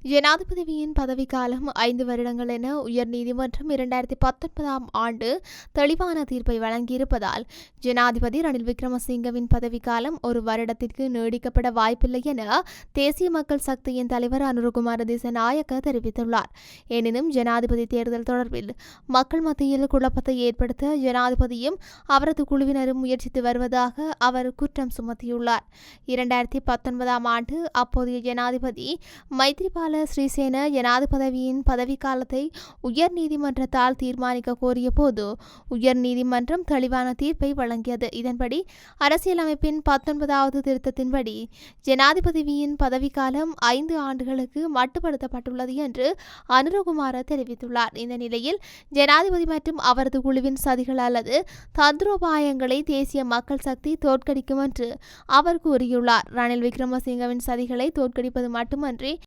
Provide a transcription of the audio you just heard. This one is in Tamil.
ஜனாதிபதியின் பதவிக்காலம் 5 வருடங்கள் என உயர்நீதிமன்றம் 2019ஆம் ஆண்டு தெளிவான தீர்ப்பை வழங்கியிருப்பதால் ஜனாதிபதி ரணில் விக்ரமசிங்கவின் பதவிக்காலம் ஒரு வருடத்திற்கு நீடிக்கப்பட வாய்ப்பில்லை என தேசிய மக்கள் சக்தியின் தலைவர் அனுரகுமார திசாநாயக்க தெரிவித்துள்ளார். எனினும் ஜனாதிபதி தேர்தல் தொடர்பில் மக்கள் மத்தியில் குழப்பத்தை ஏற்படுத்த ஜனாதிபதியும் அவரது குழுவினரும் முயற்சித்து வருவதாக அவர் குற்றம் சுமத்தியுள்ளார். 2019ஆம் ஆண்டு அப்போதைய ஜனாதிபதி மைத்ரிபால ஸ்ரீசேன ஜனாதிபதியின் பதவிக்காலத்தை உயர் நீதிமன்றத்தால் தீர்மானிக்க கோரிய போது உயர் நீதிமன்றம் தெளிவான தீர்ப்பை வழங்கியது. இதன்படி அரசியலமைப்பின் 19வது திருத்தத்தின்படி ஜனாதிபதியின் பதவிக்காலம் 5 ஆண்டுகளுக்கு மட்டுப்படுத்தப்பட்டுள்ளது என்று அனுரகுமார தெரிவித்துள்ளார். இந்த நிலையில் ஜனாதிபதி மற்றும் அவரது குழுவின் சதிகள் அல்லது தந்திரோபாயங்களை தேசிய மக்கள் சக்தி தோற்கடிக்கும் என்று அவர் கூறியுள்ளார். ரணில் விக்ரமசிங்கவின் சதிகளை தோற்கடிப்பது மட்டுமன்றி